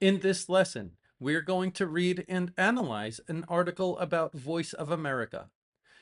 In this lesson, we're going to read and analyze an article about Voice of America.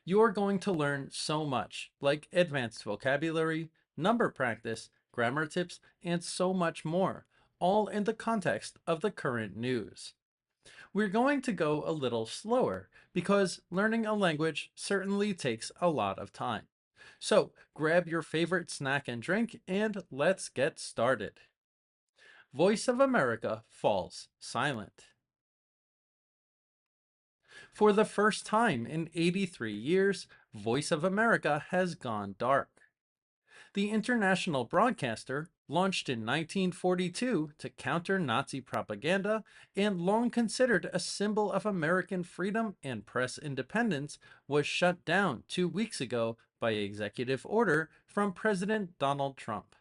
You're going to learn so much, like advanced vocabulary, number practice, grammar tips, and so much more, all in the context of the current news. We're going to go a little slower because learning a language certainly takes a lot of time. So grab your favorite snack and drink, and let's get started. Voice of America falls silent. For the first time in 83 years, Voice of America has gone dark. The international broadcaster, launched in 1942 to counter Nazi propaganda and long considered a symbol of American freedom and press independence, was shut down 2 weeks ago by executive order from President Donald Trump.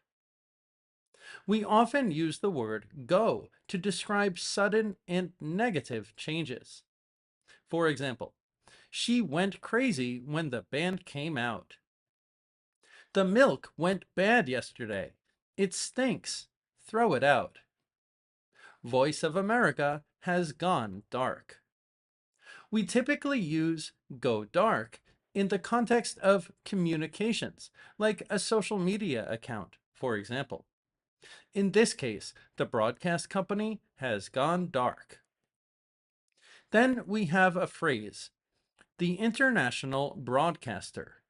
We often use the word go to describe sudden and negative changes. For example, she went crazy when the band came out. The milk went bad yesterday. It stinks. Throw it out. Voice of America has gone dark. We typically use go dark in the context of communications, like a social media account, for example. In this case, the broadcast company has gone dark. Then we have a phrase, the international broadcaster.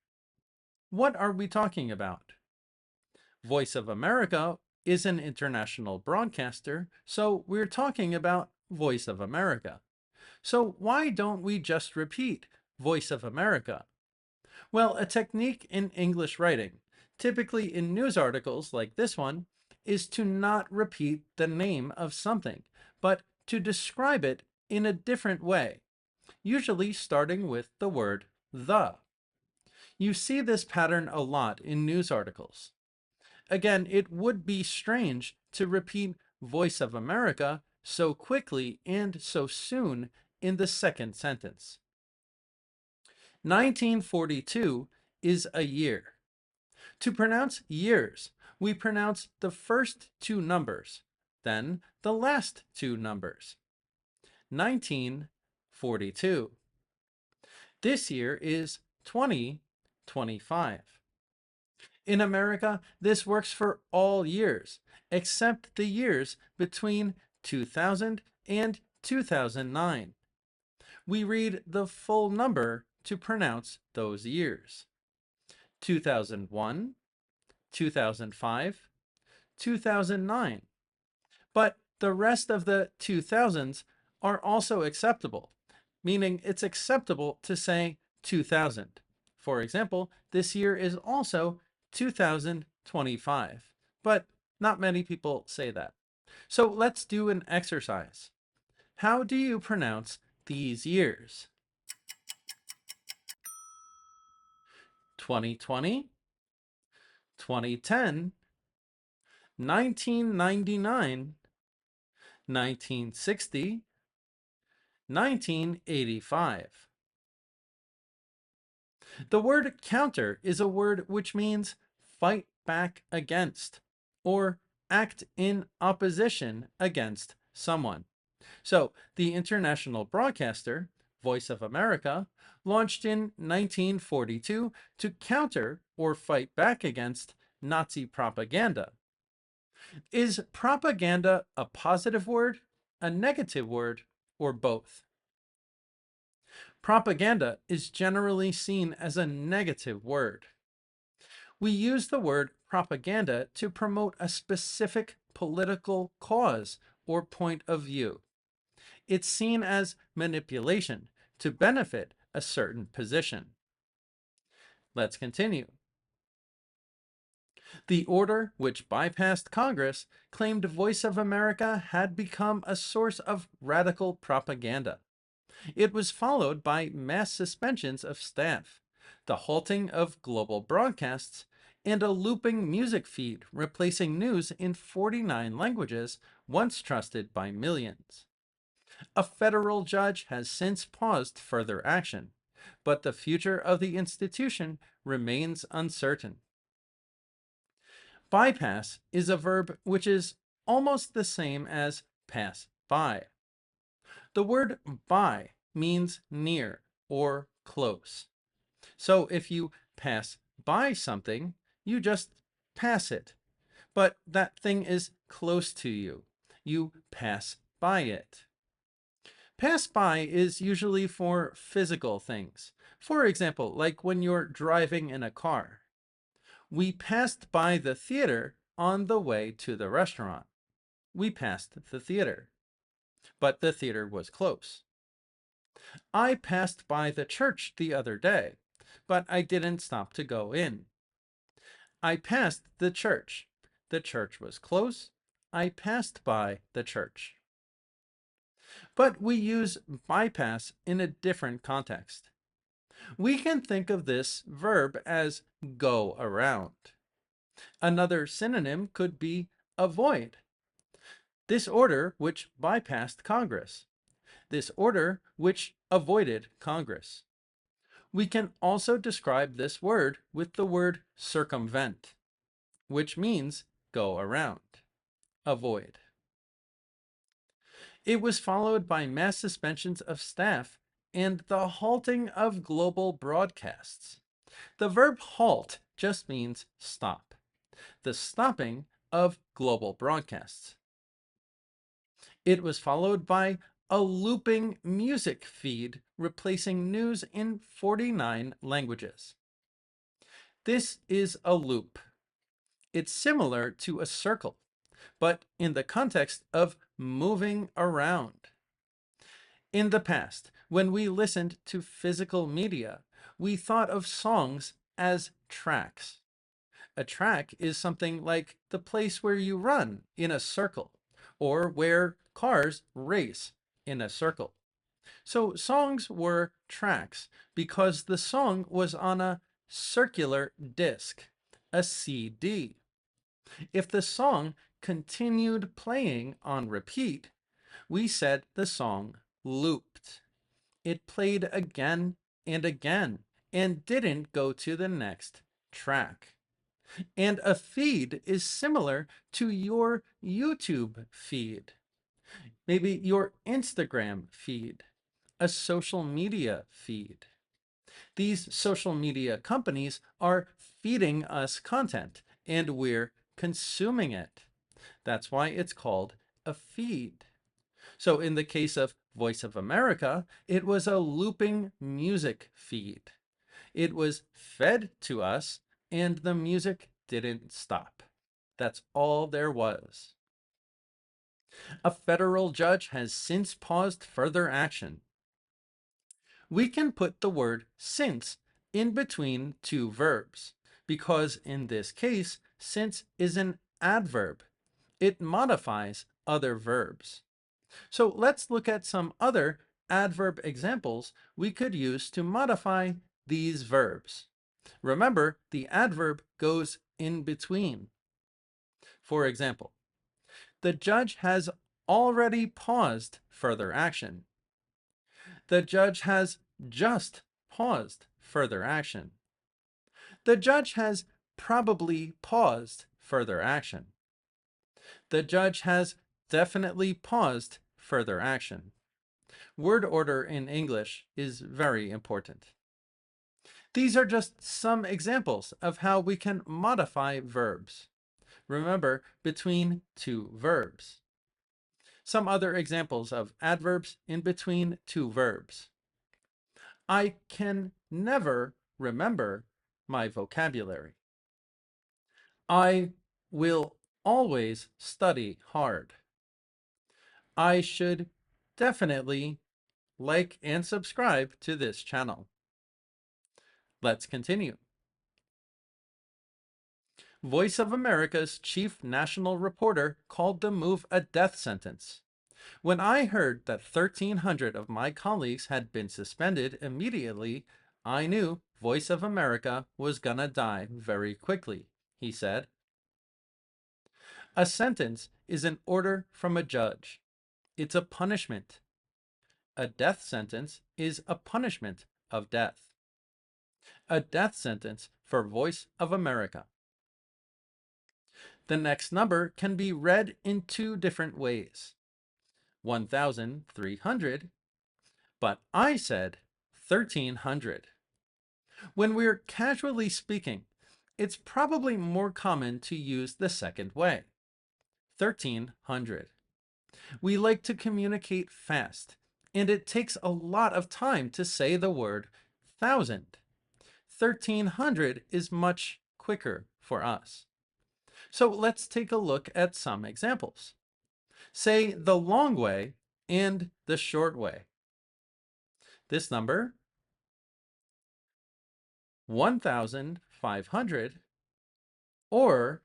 What are we talking about? Voice of America is an international broadcaster, so we're talking about Voice of America. So why don't we just repeat Voice of America? Well, a technique in English writing, typically in news articles like this one, is to not repeat the name of something, but to describe it in a different way, usually starting with the word the. You see this pattern a lot in news articles. Again, it would be strange to repeat Voice of America so quickly and so soon in the second sentence. 1942 is a year. To pronounce years, we pronounce the first two numbers, then the last two numbers. 1942. This year is 2025. In America, this works for all years, except the years between 2000 and 2009. We read the full number to pronounce those years. 2001, 2005, 2009. But the rest of the 2000s are also acceptable, meaning it's acceptable to say 2000. For example, this year is also 2025, but not many people say that. So let's do an exercise. How do you pronounce these years? 2020, 2010, 1999, 1960, 1985. The word counter is a word which means fight back against or act in opposition against someone. So, the international broadcaster, Voice of America, launched in 1942 to counter or fight back against Nazi propaganda. Is propaganda a positive word, a negative word, or both? Propaganda is generally seen as a negative word. We use the word propaganda to promote a specific political cause or point of view. It's seen as manipulation to benefit a certain position. Let's continue. The order, which bypassed Congress, claimed Voice of America had become a source of radical propaganda. It was followed by mass suspensions of staff, the halting of global broadcasts, and a looping music feed replacing news in 49 languages once trusted by millions. A federal judge has since paused further action, but the future of the institution remains uncertain. Bypass is a verb which is almost the same as pass by. The word by means near or close. So if you pass by something, you just pass it. But that thing is close to you. You pass by it. Pass by is usually for physical things. For example, like when you're driving in a car. We passed by the theater on the way to the restaurant. We passed the theater, but the theater was close. I passed by the church the other day, but I didn't stop to go in. I passed the church. The church was close. I passed by the church. But we use bypass in a different context. We can think of this verb as go around. Another synonym could be avoid. This order which bypassed Congress. This order which avoided Congress. We can also describe this word with the word circumvent, which means go around, avoid. It was followed by mass suspensions of staff and the halting of global broadcasts. The verb halt just means stop, the stopping of global broadcasts. It was followed by a looping music feed replacing news in 49 languages. This is a loop. It's similar to a circle, but in the context of moving around. In the past, when we listened to physical media, we thought of songs as tracks. A track is something like the place where you run in a circle, or where cars race in a circle. So songs were tracks because the song was on a circular disc, a CD. If the song continued playing on repeat, we said the song looped. It played again and again and didn't go to the next track. And a feed is similar to your YouTube feed, maybe your Instagram feed, a social media feed. These social media companies are feeding us content and we're consuming it. That's why it's called a feed. So in the case of Voice of America, it was a looping music feed. It was fed to us and the music didn't stop. That's all there was. A federal judge has since paused further action. We can put the word since in between two verbs because in this case, since is an adverb. It modifies other verbs. So let's look at some other adverb examples we could use to modify these verbs. Remember, the adverb goes in between. For example, the judge has already paused further action. The judge has just paused further action. The judge has probably paused further action. The judge has definitely paused further action. Word order in English is very important. These are just some examples of how we can modify verbs. Remember, between two verbs. Some other examples of adverbs in between two verbs. I can never remember my vocabulary. I will always study hard. I should definitely like and subscribe to this channel. Let's continue. Voice of America's chief national reporter called the move a death sentence. When I heard that 1,300 of my colleagues had been suspended immediately, I knew Voice of America was gonna die very quickly, he said. A sentence is an order from a judge. It's a punishment. A death sentence is a punishment of death. A death sentence for Voice of America. The next number can be read in two different ways. 1,300, but I said 1,300. When we're casually speaking, it's probably more common to use the second way, 1,300. We like to communicate fast, and it takes a lot of time to say the word thousand. 1,300 is much quicker for us. So let's take a look at some examples. Say the long way and the short way. This number, 1,500 or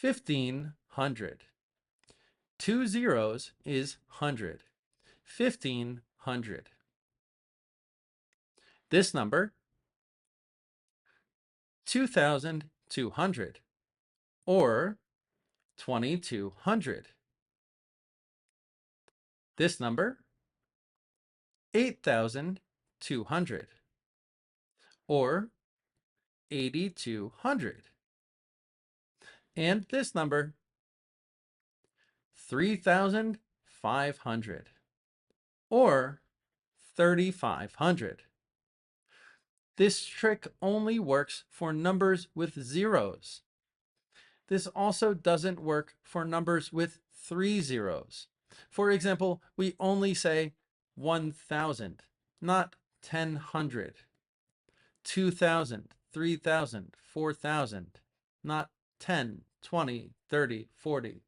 1,500. Two zeros is hundred. 1,500. This number, 2,200 or 2,200. This number, 8,200 or 8,200. And this number, 3,500 or 3,500. This trick only works for numbers with zeros. This also doesn't work for numbers with 3 zeros. For example, we only say 1,000, not 1,000. 2,000, 3,000, 4,000, not 10, 20, 30, 40.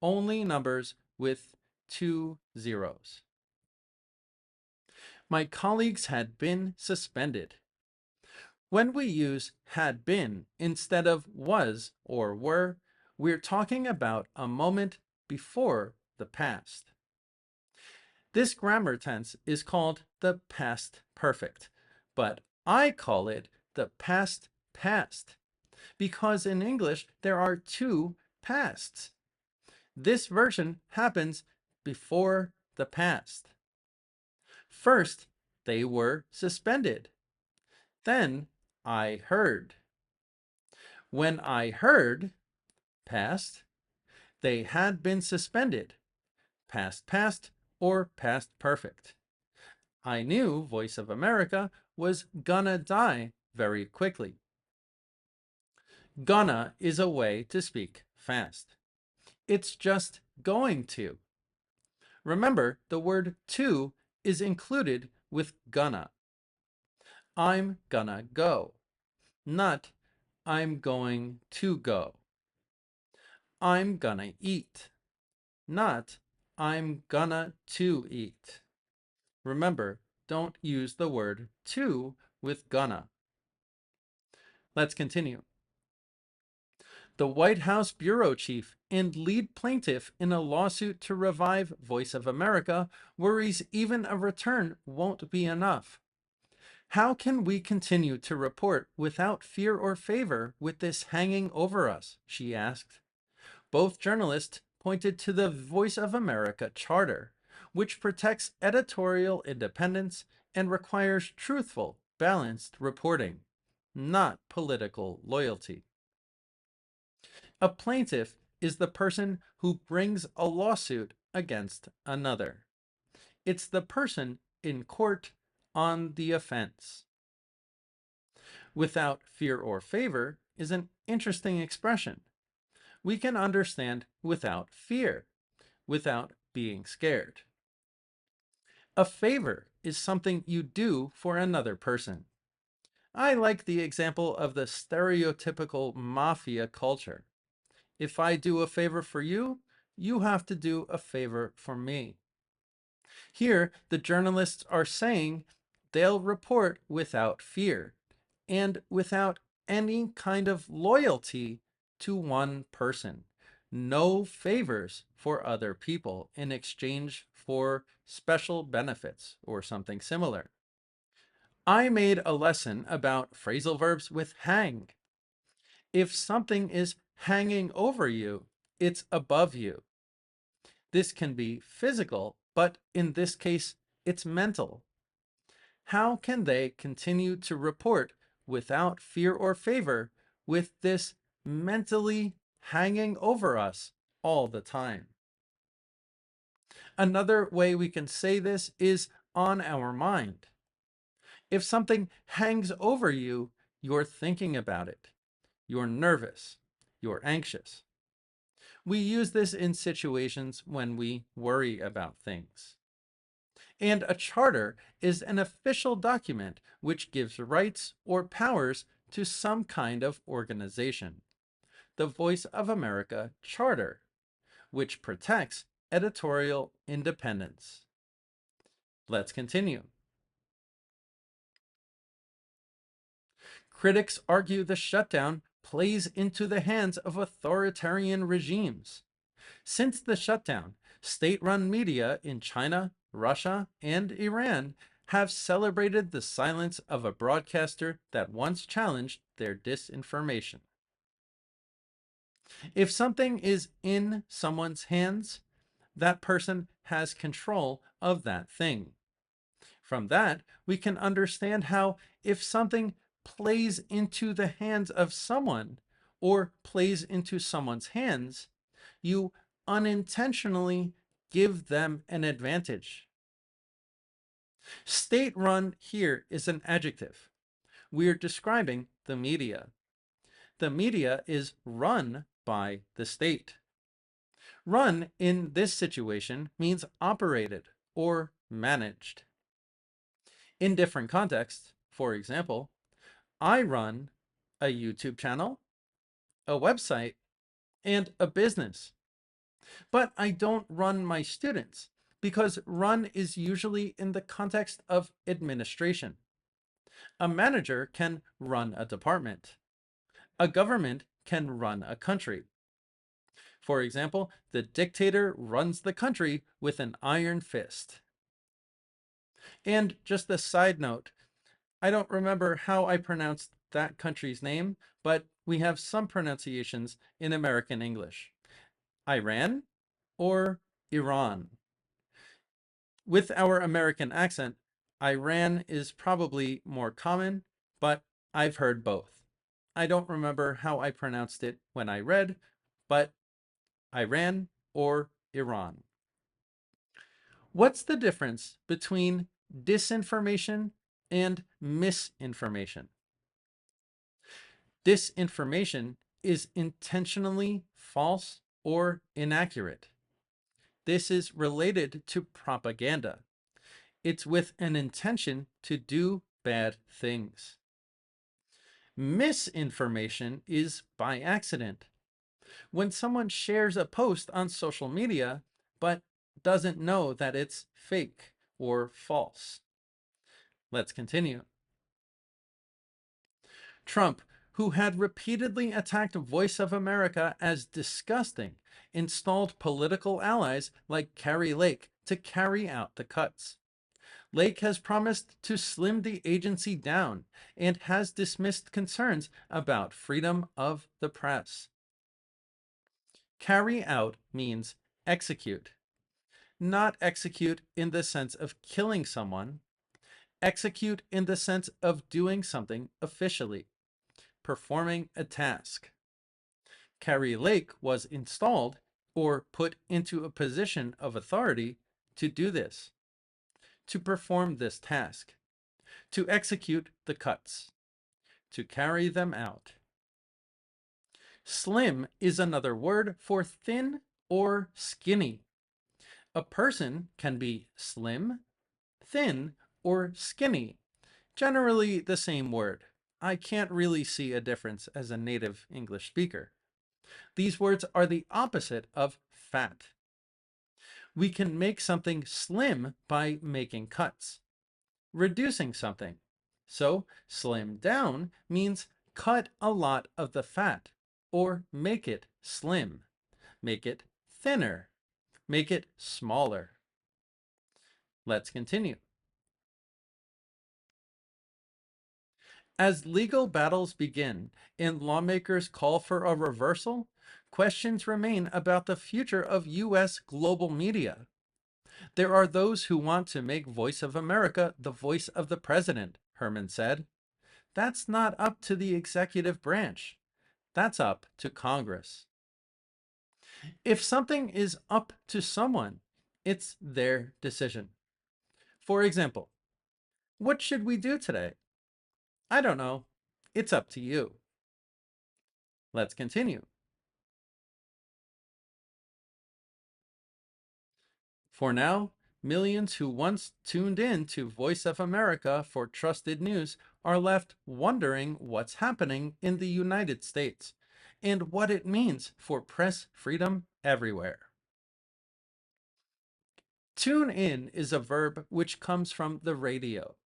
Only numbers with 2 zeros. My colleagues had been suspended. When we use had been instead of was or were, we're talking about a moment before the past. This grammar tense is called the past perfect, but I call it the past past because in English there are two pasts. This version happens before the past. First, they were suspended. Then I heard. When I heard, past, they had been suspended, past past or past perfect. I knew Voice of America was gonna die very quickly. Gonna is a way to speak fast. It's just going to. Remember, the word to is included with gonna. I'm gonna go, not I'm going to go. I'm gonna eat, not I'm gonna to eat. Remember, don't use the word to with gonna. Let's continue. The White House bureau chief and lead plaintiff in a lawsuit to revive Voice of America worries even a return won't be enough. How can we continue to report without fear or favor with this hanging over us? She asked. Both journalists pointed to the Voice of America Charter, which protects editorial independence and requires truthful, balanced reporting, not political loyalty. A plaintiff is the person who brings a lawsuit against another. It's the person in court on the offense. Without fear or favor is an interesting expression. We can understand without fear, without being scared. A favor is something you do for another person. I like the example of the stereotypical mafia culture. If I do a favor for you, you have to do a favor for me. Here, the journalists are saying they'll report without fear and without any kind of loyalty to one person. No favors for other people in exchange for special benefits or something similar. I made a lesson about phrasal verbs with hang. If something is hanging over you, it's above you. This can be physical, but in this case, it's mental. How can they continue to report without fear or favor with this mentally hanging over us all the time? Another way we can say this is on our mind. If something hangs over you, you're thinking about it. You're nervous. You're anxious. We use this in situations when we worry about things. And a charter is an official document which gives rights or powers to some kind of organization. The Voice of America Charter, which protects editorial independence. Let's continue. Critics argue the shutdown plays into the hands of authoritarian regimes. Since the shutdown, state-run media in China, Russia, and Iran have celebrated the silence of a broadcaster that once challenged their disinformation. If something is in someone's hands, that person has control of that thing. From that, we can understand how if something plays into the hands of someone or plays into someone's hands, you unintentionally give them an advantage. State-run here is an adjective. We're describing the media. The media is run by the state. Run in this situation means operated or managed. In different contexts, for example, I run a YouTube channel, a website, and a business. But I don't run my students because run is usually in the context of administration. A manager can run a department. A government can run a country. For example, the dictator runs the country with an iron fist. And just a side note, I don't remember how I pronounced that country's name, but we have some pronunciations in American English. Iran or Iran. With our American accent, Iran is probably more common, but I've heard both. I don't remember how I pronounced it when I read, but Iran or Iran. What's the difference between disinformation and misinformation? Disinformation is intentionally false or inaccurate. This is related to propaganda. It's with an intention to do bad things. Misinformation is by accident. When someone shares a post on social media, but doesn't know that it's fake or false. Let's continue. Trump, who had repeatedly attacked Voice of America as disgusting, installed political allies like Kari Lake to carry out the cuts. Lake has promised to slim the agency down and has dismissed concerns about freedom of the press. Carry out means execute. Not execute in the sense of killing someone. Execute in the sense of doing something officially, performing a task. Kari Lake was installed or put into a position of authority to do this, to perform this task, to execute the cuts, to carry them out. Slim is another word for thin or skinny. A person can be slim, thin, or skinny, generally the same word. I can't really see a difference as a native English speaker. These words are the opposite of fat. We can make something slim by making cuts, reducing something. So slim down means cut a lot of the fat or make it slim, make it thinner, make it smaller. Let's continue. As legal battles begin and lawmakers call for a reversal, questions remain about the future of U.S. global media. There are those who want to make Voice of America the voice of the president, Herman said. That's not up to the executive branch. That's up to Congress. If something is up to someone, It's their decision. For example, what should we do today? I don't know. It's up to you. Let's continue. For now, millions who once tuned in to Voice of America for trusted news are left wondering what's happening in the United States and what it means for press freedom everywhere. Tune in is a verb which comes from the radio.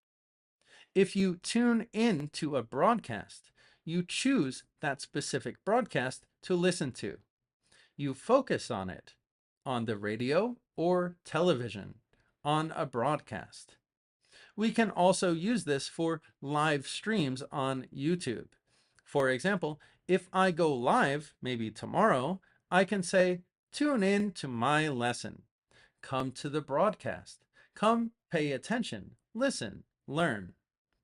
If you tune in to a broadcast, you choose that specific broadcast to listen to. You focus on it, on the radio or television, on a broadcast. We can also use this for live streams on YouTube. For example, if I go live, maybe tomorrow, I can say, tune in to my lesson. Come to the broadcast. Come pay attention, listen, learn.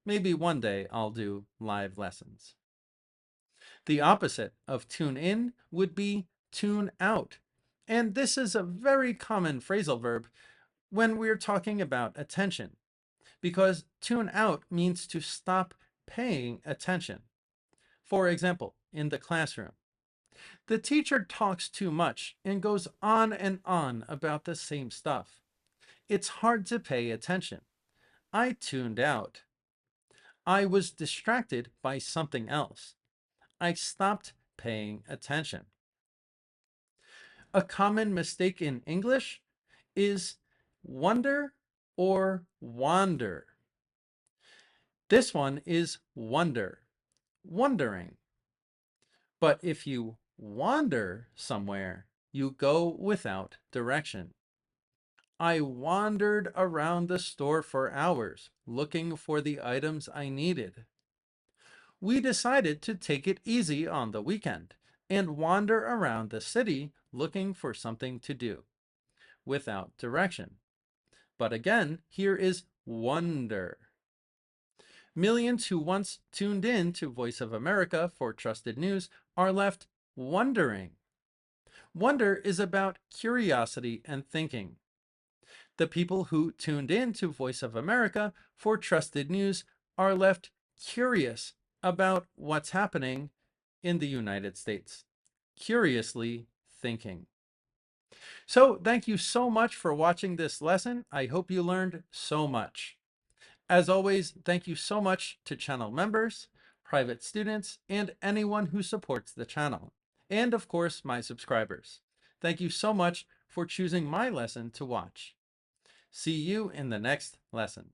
Maybe one day I'll do live lessons. The opposite of tune in would be tune out. And this is a very common phrasal verb when we're talking about attention, because tune out means to stop paying attention. For example, in the classroom, the teacher talks too much and goes on and on about the same stuff. It's hard to pay attention. I tuned out. I was distracted by something else. I stopped paying attention. A common mistake in English is wonder or wander. This one is wonder, wondering. But if you wander somewhere, you go without direction. I wandered around the store for hours looking for the items I needed. We decided to take it easy on the weekend and wander around the city looking for something to do without direction. But again, here is wonder. Millions who once tuned in to Voice of America for trusted news are left wondering. Wonder is about curiosity and thinking. The people who tuned in to Voice of America for trusted news are left curious about what's happening in the United States. Curiously thinking. So thank you so much for watching this lesson. I hope you learned so much. As always, thank you so much to channel members, private students, and anyone who supports the channel. And of course, my subscribers. Thank you so much for choosing my lesson to watch. See you in the next lesson.